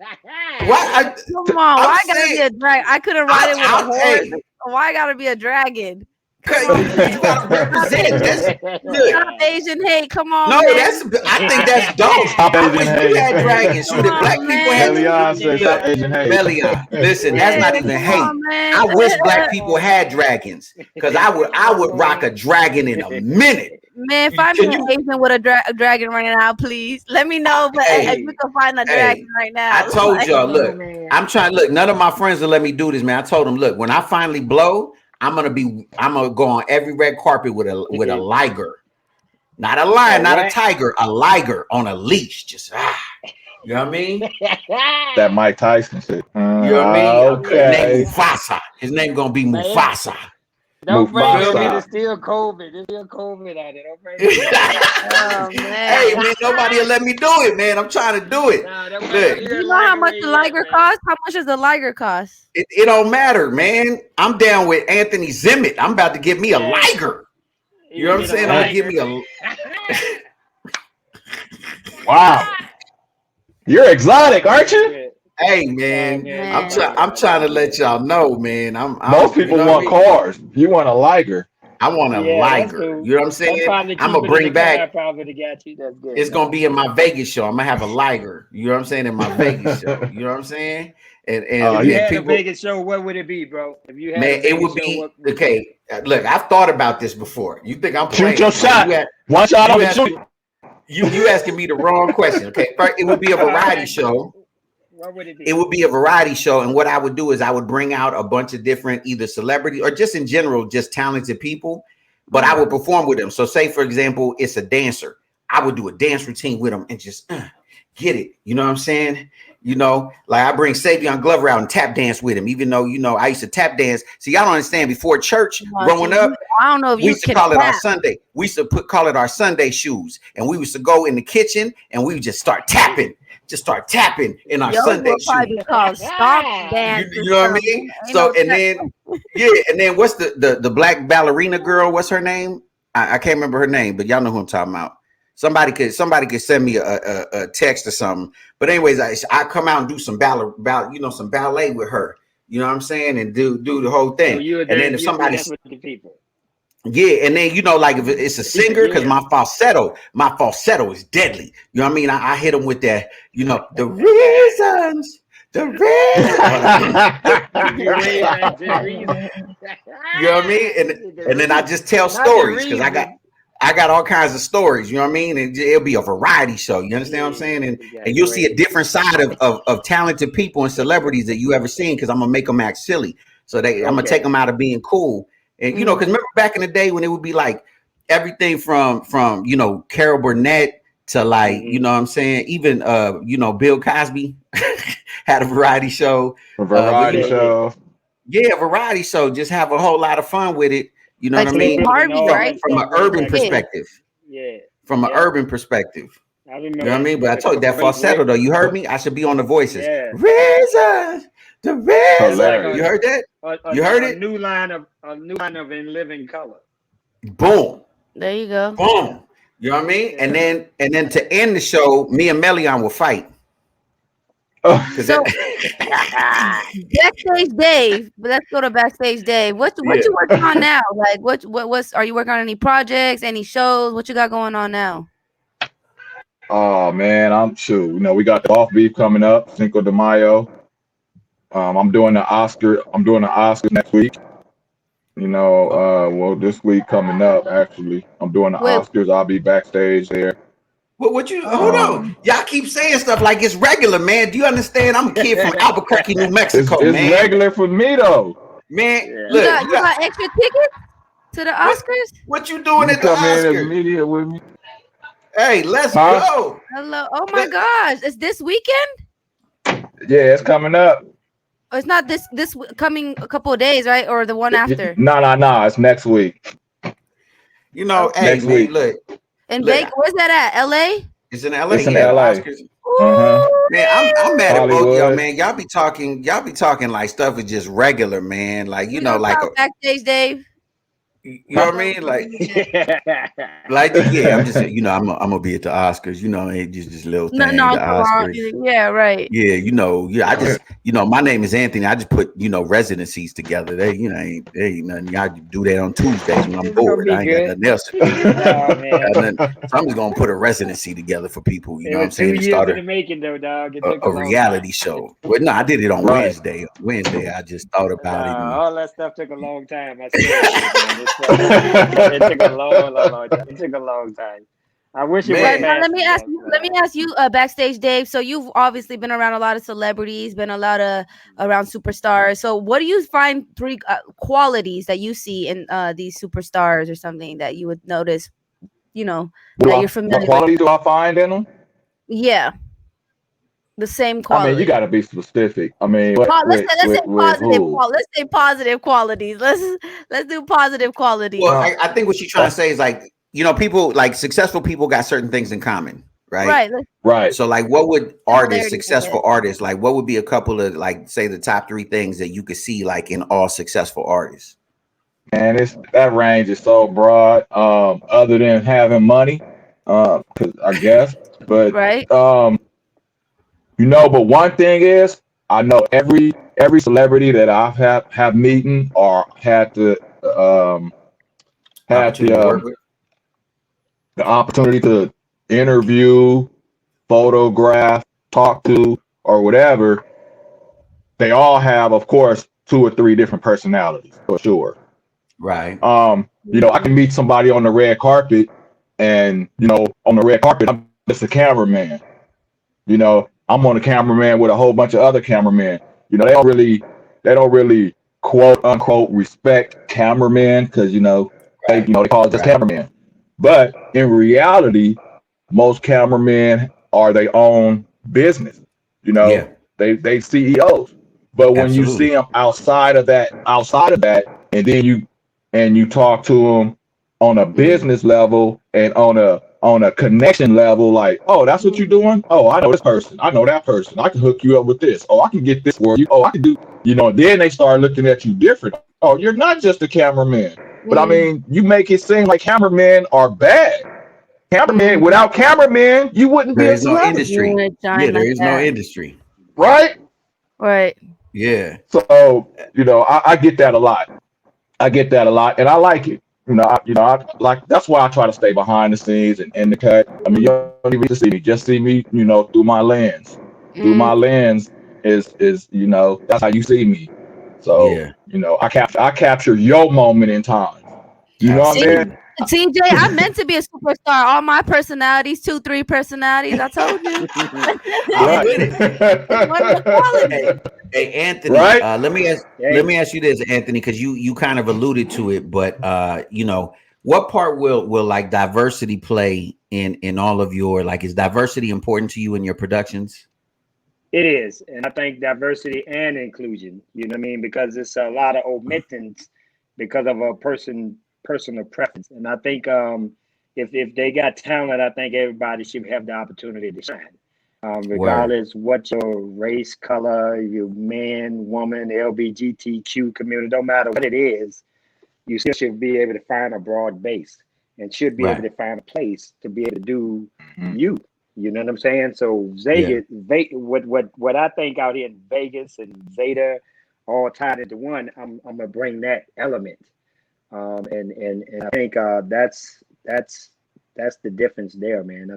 Why? Come on. Why I gotta be a dragon? I couldn't ride it with a horse. Why I gotta be a dragon? You gotta represent. Stop Asian hate. Come on. No, man. I think that's dope. Stop I Asian wish hate. we had dragons. So that black people had Melione says stop Asian hate. Melione, listen, that's not even hate. I wish black people had dragons because I would rock a dragon in a minute. Man, find me an Asian with a dragon right now, please. Let me know, but if you can find a dragon right now. I told y'all, look, I'm trying to look. None of my friends will let me do this, man. I told them, look, when I finally blow, I'm gonna go on every red carpet with a liger, not a lion, not a tiger, a liger on a leash. Just you know what I mean? That Mike Tyson shit. You know what I mean? Okay. His name Mufasa. His name gonna be Mufasa. Don't bring it. It's still COVID. It's still COVID out there. Don't bring it. Oh, man. Hey, man, nobody will let me do it, man. I'm trying to do it. Do you know how much the liger costs? How much does the liger cost? It don't matter, man. I'm down with Anthony Zemmitt. I'm about to give me a liger. You know what I'm saying? I'm gonna give me a. Wow. You're exotic, aren't you? Hey, man. I'm trying to let y'all know, man. Most people want cars. You want a liger. I want a liger. You know what I'm saying? I'm gonna bring back. It's gonna be in my Vegas show. I'm gonna have a liger. You know what I'm saying? In my Vegas show. You know what I'm saying? And if you had a Vegas show, what would it be, bro? If you had it would be okay. Look, I've thought about this before. You think I'm playing? Shoot your shot. One shot on the shoot. You asking me the wrong question. Okay, first, it would be a variety show. What would it be? It would be a variety show, and what I would do is I would bring out a bunch of different either celebrities or just in general, just talented people, but I would perform with them. So say, for example, it's a dancer. I would do a dance routine with them and just get it. You know what I'm saying? You know, like I bring Savion Glover out and tap dance with him, even though, you know, I used to tap dance. See, y'all don't understand, before church growing up, I don't know if we used to call it our Sunday. We used to call it our Sunday shoes. And we used to go in the kitchen and we would just start tapping. In our Sunday shoes. Called stomp dance. You know what I mean? So and then what's the black ballerina girl? What's her name? I can't remember her name, but y'all know who I'm talking about. Somebody could send me a text or something. But anyways, I come out and do some some ballet with her. You know what I'm saying? And do the whole thing. So and then if somebody with the people. Yeah, and then, you know, like if it's a singer, because my falsetto is deadly. You know what I mean? I hit them with that, you know, the reasons. You know what I mean? And then I just tell stories because I got all kinds of stories. You know what I mean? And it'll be a variety show. You understand what I'm saying? And you'll see a different side of talented people and celebrities that you ever seen, because I'm gonna make them act silly. So I'm gonna take them out of being cool. And, you know, because remember back in the day when it would be like everything from you know, Carol Burnett to like, you know what I'm saying? Even, you know, Bill Cosby had a variety show. Show. Yeah, a variety show. Just have a whole lot of fun with it. You know like what I mean? From an urban perspective. Yeah. From an urban perspective. I remember. You know what I mean? But I told you that falsetto though. You heard me? I should be on the voices. Yeah. Reasons. The reason. You heard that? You heard it? A new line of In Living Color. Boom. There you go. Boom. You know what I mean? Yeah. And then to end the show, me and Melione will fight. So, Backstage Dave. But let's go to Backstage Dave. What you working on now? Like what's are you working on any projects, any shows? What you got going on now? Oh man, I'm sure. You know, we got the off beef coming up, Cinco de Mayo. I'm doing the Oscars next week. You know, well, this week coming up, actually, I'm doing the Oscars. I'll be backstage there. Well, hold on? Y'all keep saying stuff like it's regular, man. Do you understand? I'm a kid from Albuquerque, New Mexico, it's regular for me, though. Man, look, you got extra tickets? To the Oscars? What you doing You at the come in as Oscars? media with me. Hey, let's go. Hello. Oh my gosh. It's this weekend? Yeah, it's coming up. Oh, it's not this coming a couple of days, right? Or the one after? No. It's next week. You know, Okay. hey Next man, week. look. In Vegas, where's that at? LA? It's in LA. It's in Yeah, the LA. Oscars. Uh-huh. Man, I'm mad at both y'all, Hollywood. man. Y'all be talking like stuff is just regular, man. Like We gonna like talk backstage, Dave. you know what I mean? Yeah, I'm just I'm gonna be at the Oscars, it just a little No, thing, the Oscars. yeah, right. Yeah, I just my name is Anthony. I just put residencies together. They ain't nothing. I do that on Tuesdays when I'm It's gonna bored. be I ain't got good. nothing else to do. Oh man. So I'm just gonna put a residency together for people. You It know what I'm was 2 saying? And years start in the making though, dog. It took a a long reality time. show. Well, no, I did it on Right. Wednesday. Wednesday, I just thought about it. And, All that stuff took a long time. I said it took a long time. It took a long time. I wish it was Man. Right now, let me faster, ask you, backstage, Dave. So you've obviously been around a lot of celebrities, been around superstars. So what do you find three qualities that you see in these superstars or something that you would notice, that you're familiar What qualities do I find in them? Yeah, the same I quality. mean, you got to be specific. I mean, Let's say positive qualities. Let's do positive qualities. Well, I think what she's trying to say is like, people like successful people got certain things in common, right? Right. So like, what would successful artists, like what would be a couple of like, say the top 3 things that you could see like in all successful artists? And that range is so broad. Other than having money, because I guess, but right. But one thing is, I know every celebrity that I've have meeting or had the opportunity to interview, photograph, talk to, or whatever. They all have, of course, 2 or 3 different personalities for sure. Right. I can meet somebody on the red carpet, and on the red carpet, I'm just a cameraman. I'm on a cameraman with a whole bunch of other cameramen. They don't really quote unquote respect cameramen because they call it just cameraman. But in reality, most cameramen are their own business. They CEOs. But when you see them outside of that, and then you talk to them on a business level and on a connection level, like, oh, that's what you're doing. Oh, I know this person. I know that person. I can hook you up with this. Oh, I can get this for you. Oh, I can do. Then they start looking at you different. Oh, you're not just a cameraman. But I mean, you make it seem like cameramen are bad. Cameramen, without cameramen, you wouldn't be a celebrity. Yeah, there is no industry. Right. Right. Yeah. So I get that a lot. And I like it. I like, that's why I try to stay behind the scenes and in the cut. I mean, you don't even see me. Just see me, through my lens. Through my lens is that's how you see me. So yeah. I capture your moment in time. You know what I'm saying? TJ, I meant to be a superstar. All my personalities, 2, 3 personalities. I told you. Hey, Anthony. Right? Let me ask you this, Anthony, because you kind of alluded to it, but what part will like diversity play in all of your, like, is diversity important to you in your productions? It is, and I think diversity and inclusion. You know what I mean? Because it's a lot of omittance because of a personal preference. And I think if they got talent, I think everybody should have the opportunity to shine. Regardless what your race, color, your man, woman, LGBTQ community, don't matter what it is, you still should be able to find a broad base and should be able to find a place to be able to do you. You know what I'm saying? So what I think out here in Vegas and Zeta all tied into one, I'm gonna bring that element. And I think that's the difference there, man.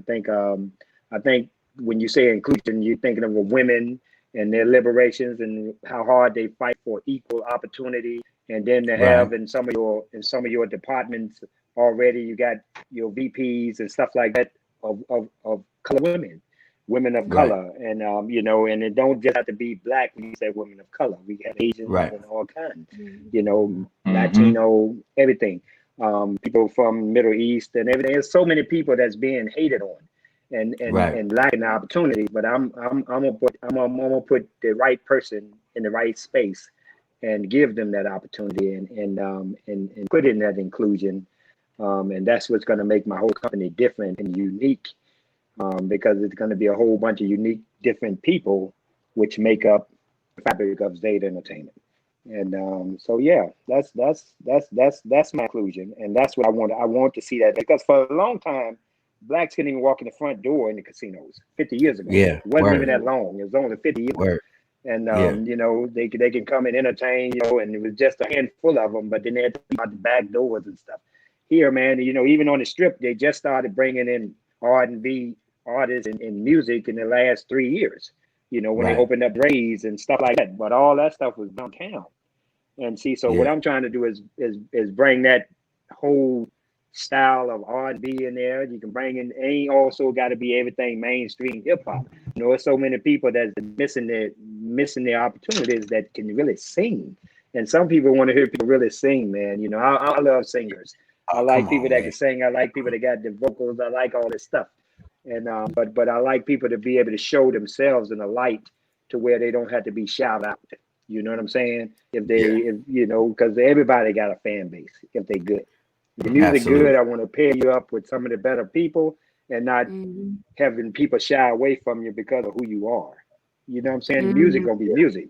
I think when you say inclusion, you're thinking of women and their liberations and how hard they fight for equal opportunity, and then to have in some of your departments already, you got your VPs and stuff like that of color women of color, and and it don't just have to be black. When you say women of color, we have Asians and all kinds, Latino, everything. people from Middle East and everything. There's so many people that's being hated on and lacking the opportunity. But I'm gonna put the right person in the right space and give them that opportunity and put in that inclusion. And that's what's going to make my whole company different and unique, because it's going to be a whole bunch of unique, different people, which make up the fabric of Zeta Entertainment. And so yeah, that's my inclusion, and that's what I want. I want to see that, because for a long time, blacks couldn't even walk in the front door in the casinos. 50 years ago, Yeah, it wasn't even word, that long. It was only 50 years. word. And Yeah, you know, they can come and entertain, you know, and it was just a handful of them, but then they had to be out the back doors and stuff. Here, man, you know, even on the strip, they just started bringing in R&B artists and music in the last 3 years. You know, when they right. opened up Rays and stuff like that, but all that stuff was downtown. And see, so what Yeah, I'm trying to do is bring that whole style of R&B in there. You can bring in, ain't also got to be everything mainstream hip hop. You know, there's so many people that's missing the opportunities that can really sing. And some people want to hear people really sing, man. You know, I love singers. I oh, like come people on, that man. can sing. I like people that got the vocals. I like all this stuff. And but I like people to be able to show themselves in a light to where they don't have to be shouted out. You know what I'm saying? Yeah, If you know, because everybody got a fan base if they good. The music good, absolutely. I want to pair you up with some of the better people and not Mm-hmm. having people shy away from you because of who you are. You know what I'm saying? The music Mm-hmm. gonna be music.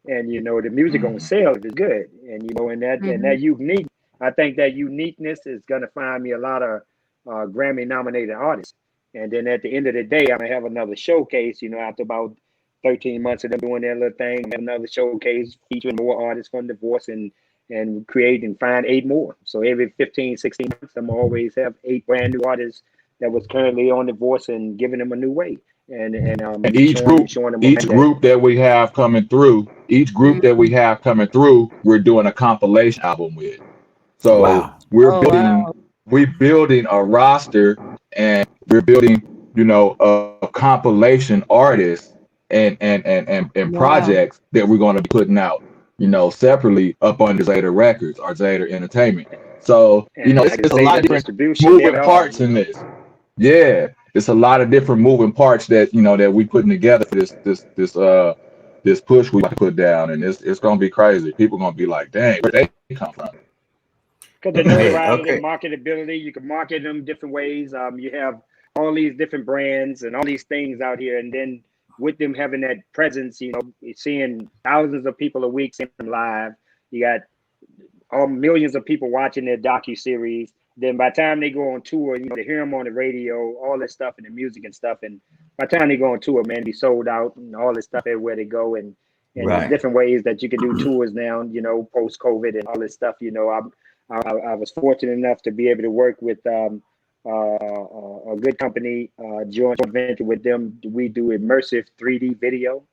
And you know, the music gonna Mhm. sell if it's good. And you know, and that unique, I think that uniqueness is gonna find me a lot of Grammy nominated artists. And then at the end of the day, I'm gonna have another showcase, you know, after about 13 months of them doing their little thing, have another showcase featuring more artists from Divorce and create and find 8 more. So every 15, 16 months, I'm always have 8 brand new artists that was currently on Divorce and giving them a new way And and showing them each that. group that we have coming through, we're doing a compilation album with. So Wow. Oh wow. we're building a roster, and we're building, you know, a compilation artists and Wow. projects that we're going to be putting out, you know, separately up under Zeta Records or Zeta Entertainment. So, you know, And like it's a lot Zeta of different distribution, moving there are, parts in this. Yeah, it's a lot of different moving parts that, you know, that we putting together for this push we put down, and it's gonna be crazy. People gonna be like, dang, where they come from? because the Hey, notoriety and okay. marketability, you can market them different ways. You have all these different brands and all these things out here, and then with them having that presence, you know, you're seeing thousands of people a week seeing them live. You got all millions of people watching their docu series. Then by the time they go on tour, you know, they hear them on the radio, all this stuff and the music and stuff. And by the time they go on tour, man, be sold out and all this stuff everywhere they go. And there's Right. different ways that you can do tours now, you know, post COVID and all this stuff. You know, I was fortunate enough to be able to work with a good company, joint venture with them. We do immersive 3D video,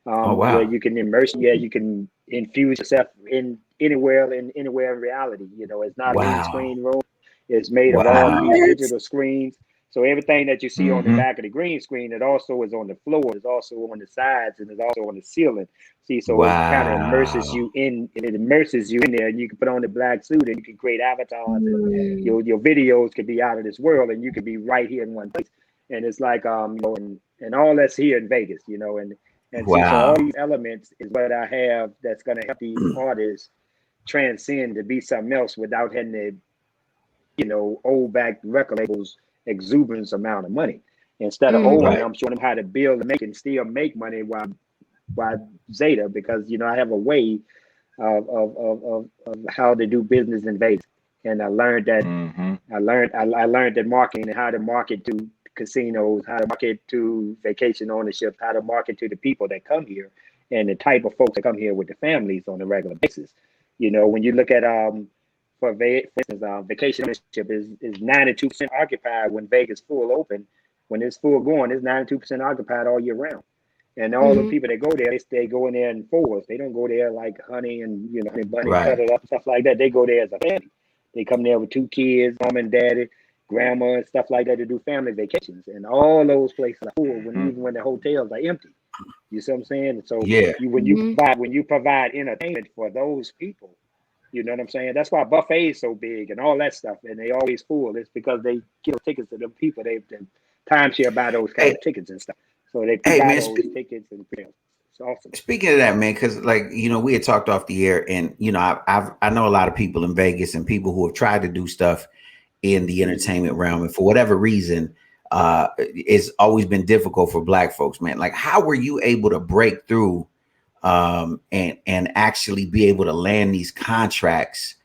Oh, where wow. you can immerse, yeah, you can infuse yourself in anywhere in reality. You know, it's not a green Wow. screen room. It's made of all Wow. these What? digital screens. So everything that you see on the Hmm. back of the green screen, it also is on the floor. It's also on the sides, and it's also on the ceiling. See, so it kind of immerses Wow. you in, and it immerses you in there. And you can put on the black suit, and you can create avatars, and Mm. your videos could be out of this world, and you could be right here in one place. And it's like you know, and all that's here in Vegas, you know, and see, so all Wow. these elements is what I have that's going to help these artists transcend to be something else without having to, you know, old back record labels exuberance amount of money. Instead of Mm. owing Right. them, I'm showing them how to build and make and still make money while Zeta, because you know I have a way of how to do business in Vegas, and I learned that Hmm. I learned that marketing and how to market to casinos, how to market to vacation ownership, how to market to the people that come here, and the type of folks that come here with the families on a regular basis. You know, when you look at for instance, vacation ownership is 92% occupied when Vegas full open. When it's full going, it's 92% occupied all year round. And all the Mm-hmm. people that go there, they go in there in fours. They don't go there like honey and you know honey bunny Right. cuddle up stuff like that. They go there as a family. They come there with 2 kids, mom and daddy, grandma, and stuff like that to do family vacations. And all those places are full when Hmm. even when the hotels are empty. You see what I'm saying? And so Yeah. you Mm-hmm. when you provide entertainment for those people, You know what I'm saying? That's why buffet is so big and all that stuff, and they always full. It's because they give tickets to them people. They timeshare buy those kind of tickets and stuff. So they Hey buy man, those tickets and it's awesome. speaking of that, man, because like we had talked off the air, and I know a lot of people in Vegas and people who have tried to do stuff in the entertainment realm, and for whatever reason, it's always been difficult for Black folks, man. Like, how were you able to break through and actually be able to land these contracts?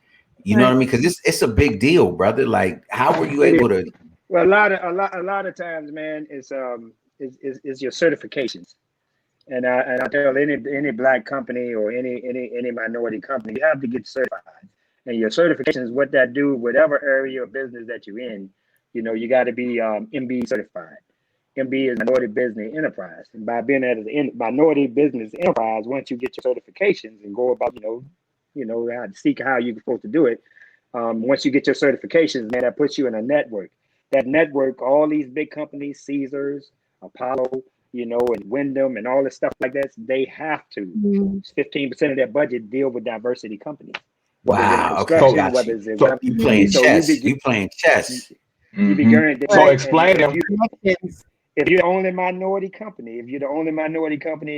You know what I mean? Because it's a big deal, brother. Like, how were you able to? Well, a lot of times, man, is your certifications. And I tell any Black company or any minority company, you have to get certified. And your certification is what that do, whatever area of business that you're in. You got to be MB certified. MB is Minority Business Enterprise. And by being at a Minority Business Enterprise, once you get your certifications and go about, how to seek how you're supposed to do it, once you get your certifications, man, that puts you in a network. That network, all these big companies, Caesars, Apollo, and Wyndham and all this stuff like that, they have to. 15% of their budget deal with diversity companies. Wow. Okay. Whether it's you playing chess. You playing chess. You be guaranteed. So explain them. If you're the only minority company,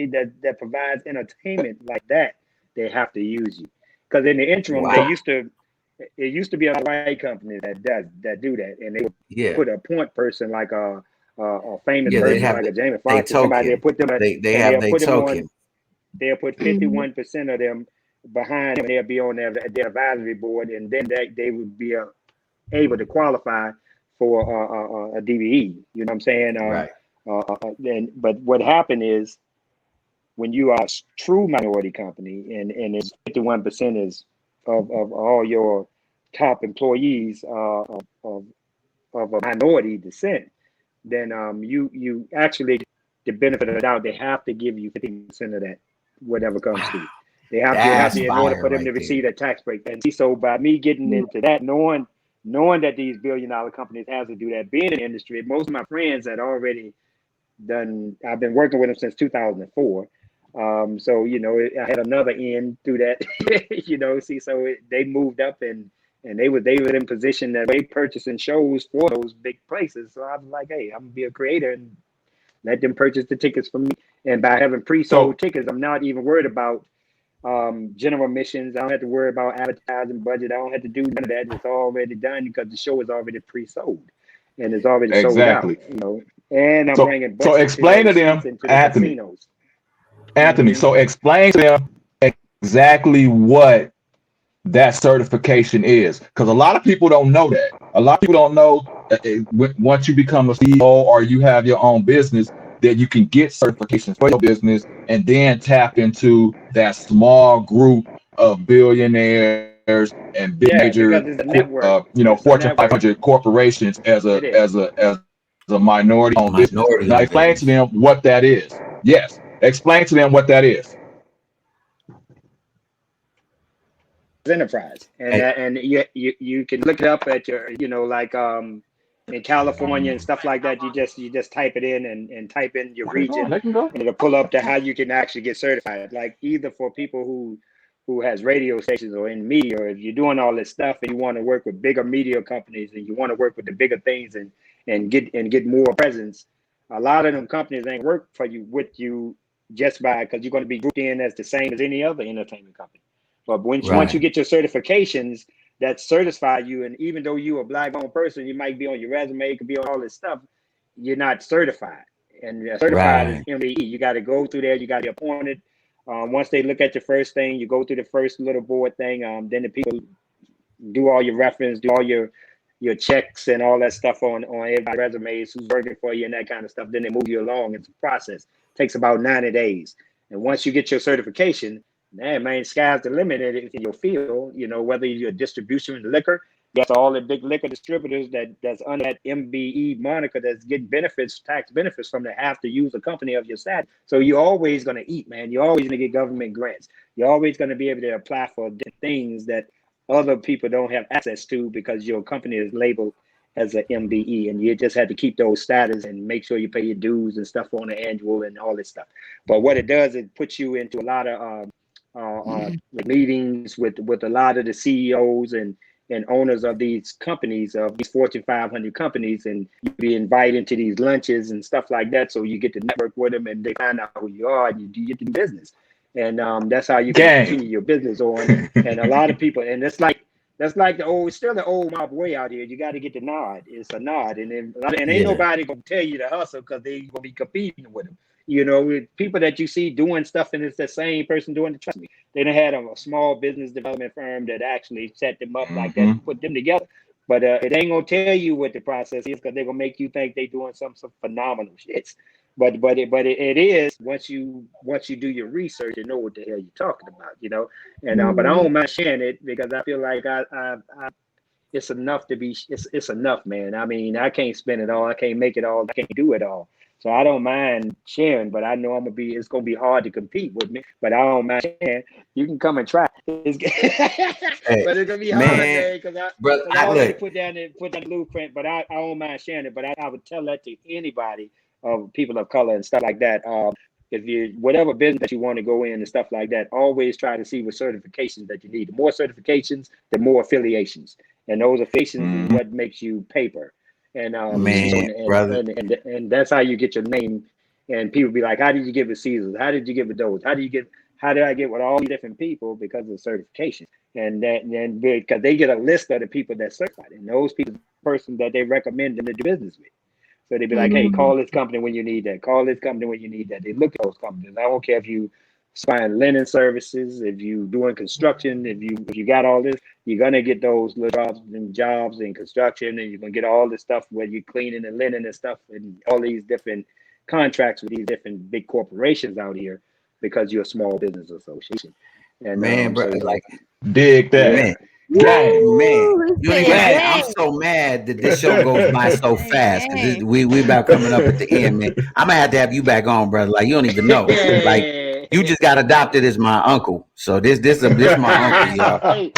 that provides entertainment like that, they have to use you. Because in the interim, it used to be a white company that do that, and they would put a point person like a famous person like a Jamie Foxx, somebody they put them. They have their token. They'll put 51% of them behind them. They'll be on their advisory board, and then they would be able to qualify for a DVE. You know what I'm saying? Right. But what happened is when you are a true minority company, and it's 51% is of all your top employees of a minority descent, then you actually, the benefit of the doubt, they have to give you 50% of that, whatever comes through. They have to in order for them to receive that tax break. And so by me getting into that, knowing that these billion-dollar companies have to do that, being in the industry, most of my friends had already done. I've been working with them since 2004. So I had another end through that. They moved up and they were in position that they purchasing shows for those big places. So I was like, hey, I'm gonna be a creator and let them purchase the tickets for me. And by having pre-sold tickets, I'm not even worried about general admissions. I don't have to worry about advertising budget. I don't have to do none of that. It's already done because the show is already pre-sold and it's already sold out. And I'm bringing. So explain to them, Anthony. Anthony, so explain to them exactly what that certification is, because a lot of people don't know that. A lot of people don't know once you become a CEO or you have your own business, that you can get certifications for your business and then tap into that small group of billionaires and big major, Fortune 500 corporations as a minority-owned business. Now explain to them what that is. Yes, explain to them what that is. Enterprise, and you can look it up at your in California and stuff like that. You just type it in and type in your region, and it'll pull up to how you can actually get certified. Like either for people who has radio stations or in media, or if you're doing all this stuff and you want to work with bigger media companies and you want to work with the bigger things and get more presence. A lot of them companies ain't work for you with you just because you're going to be grouped in as the same as any other entertainment company. But once you get your certifications that certify you, and even though you're a Black-owned person, you might be on your resume, it could be on all this stuff, you're not certified. And certified is MBE. You got to go through there. You got to be appointed. Once they look at your first thing, you go through the first little board thing. Then the people do all your reference, do all your checks and all that stuff on everybody's resumes, who's working for you and that kind of stuff. Then they move you along. It's a process. It takes about 90 days. And once you get your certification, man, sky's the limit in your field. Whether you're a distribution in liquor, that's all the big liquor distributors that's under that MBE moniker that's getting tax benefits from that, have to use a company of your size. So you're always going to eat, man. You're always going to get government grants. You're always going to be able to apply for things that other people don't have access to because your company is labeled as an MBE, and you just have to keep those status and make sure you pay your dues and stuff on the annual and all this stuff. But what it does, it puts you into a lot of meetings with a lot of the CEOs and owners of these companies, of these Fortune 500 companies, and you be invited to these lunches and stuff like that. So you get to network with them, and they find out who you are, and you get to do business. And that's how you continue your business on. And a lot of people, and that's like it's still the old mob way out here. You got to get the nod. It's a nod, and ain't nobody gonna tell you to hustle because they gonna be competing with them. You know, with people that you see doing stuff, and it's the same person doing it. Trust me, they done had a small business development firm that actually set them up like that and put them together. But it ain't gonna tell you what the process is, because they're gonna make you think they doing some phenomenal shits. But it is, once you do your research and know what the hell you're talking about, you know. And but I don't mind sharing it, because I feel like I it's enough to be it's enough, man. I mean, I can't spend it all, I can't make it all, I can't do it all. So I don't mind sharing, but I know it's gonna be hard to compete with me. But I don't mind sharing. You can come and try. But it's gonna be hard, man, because I already put down the blueprint. But I don't mind sharing it. But I would tell that to anybody, of people of color and stuff like that. If you, whatever business that you want to go in and stuff like that, always try to see what certifications that you need. The more certifications, the more affiliations, and those affiliations is what makes you paper. And and that's how you get your name. And people be like, how did you get with Caesars? How did you get with those? How did I get with all these different people? Because of certification. And then because they get a list of the people that certified, and those people, person that they recommend them to do business with. So they'd be like, hey, call this company when you need that. Call this company when you need that. They look at those companies. I don't care if you supplying linen services, if you doing construction, if you got all this, you're gonna get those little jobs in construction, and you're gonna get all this stuff where you're cleaning and linen and stuff, and all these different contracts with these different big corporations out here, because you're a small business association. And man, bro, so, like dig that. Man. I'm so mad that this show goes by so fast, because we about coming up at the end, man. I'm gonna have to have you back on, brother. Like, you don't even know. Like, you just got adopted as my uncle. So this my uncle, y'all. Hey,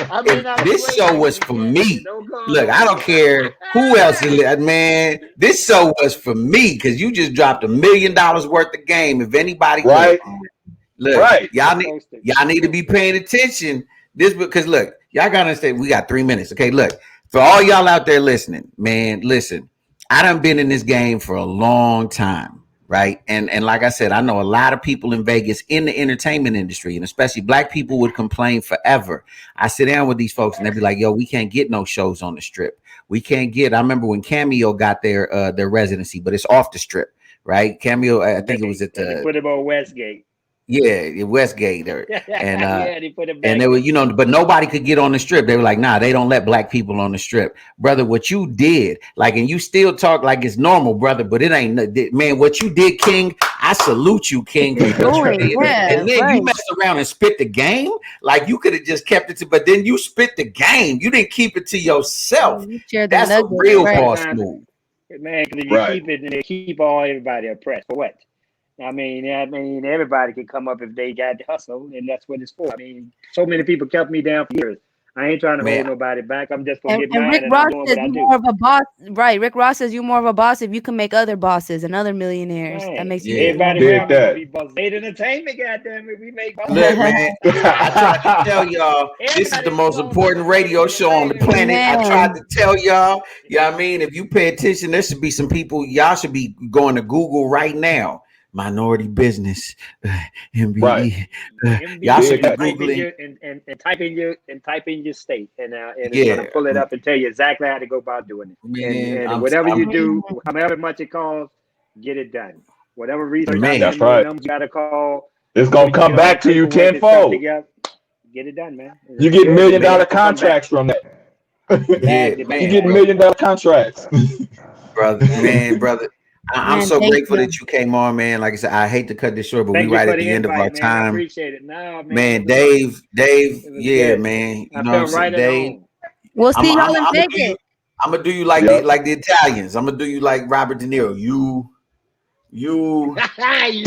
this show was for me. Look, I don't care who else is, man. This show was for me, because you just dropped $1 million worth of game. If anybody, look, y'all need to be paying attention. This, because look, y'all gotta understand, we got 3 minutes. Okay, look, for all y'all out there listening, man, listen, I done been in this game for a long time, right? And like I said, I know a lot of people in Vegas in the entertainment industry, and especially black people would complain forever. I sit down with these folks and they be like, yo, we can't get no shows on the Strip. We can't get, I remember when Cameo got their residency, but it's off the Strip, right? Cameo, I think it was at the, they put him on Westgate. Yeah, Westgate, and they put it back. And they were, but nobody could get on the Strip. They were like, nah, they don't let black people on the Strip, brother. What you did, like, and you still talk like it's normal, brother, but it ain't, man. What you did, King, I salute you, King. And then you messed around and spit the game. Like, you could have just kept it to, but then you spit the game. You didn't keep it to yourself. That's a real boss move, man. Because you keep it, and they keep everybody oppressed. For what? I mean, everybody can come up if they got the hustle, and that's what it's for. I mean, so many people kept me down for years. I ain't trying to hold nobody back. I'm just gonna get mine. Rick Ross says you're more of a boss, right? Rick Ross says you're more of a boss if you can make other bosses and other millionaires. Right. That makes you everybody around me be boss. Made entertainment, goddamn it, we make bosses. Look, man, I tried to tell y'all this is the most important radio show on the planet. Man. I tried to tell y'all, I mean, if you pay attention, there should be some people. Y'all should be going to Google right now. Minority business, MBE. Right. Y'all should be Googling and type in your state, and it's gonna pull it up and tell you exactly how to go about doing it. Man, and whatever you do, however much it costs, get it done. Whatever research that's right. You gotta call. It's gonna come back to you tenfold. Get it done, man. You get $1 million contracts from that. You get $1 million contracts, brother. I'm so grateful that you came on, man. Like I said, I hate to cut this short, but we right at the end of our time. I appreciate it. Man, Dave, yeah, man. You know what I'm saying, Dave? We'll see y'all in Vegas. I'm gonna do you like the Italians. I'm gonna do you like Robert De Niro. You know what I mean?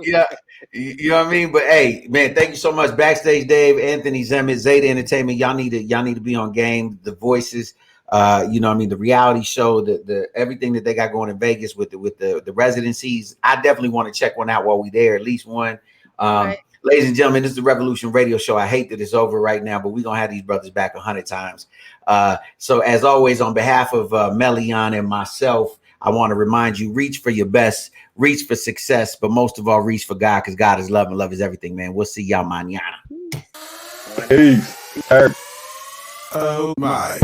Yeah. You know what I mean? But hey, man, thank you so much. Backstage Dave, Anthony Zemmitt, Zeta Entertainment. Y'all need to be on game. The voices. You know what I mean? The reality show, the everything that they got going in Vegas with the residencies. I definitely want to check one out while we there, at least one. Right. Ladies and gentlemen, this is the Revolution Radio Show. I hate that it's over right now, but we're going to have these brothers back 100 times. So as always, on behalf of Melione and myself, I want to remind you, reach for your best, reach for success, but most of all, reach for God, because God is love and love is everything, man. We'll see y'all mañana. Peace. Oh my.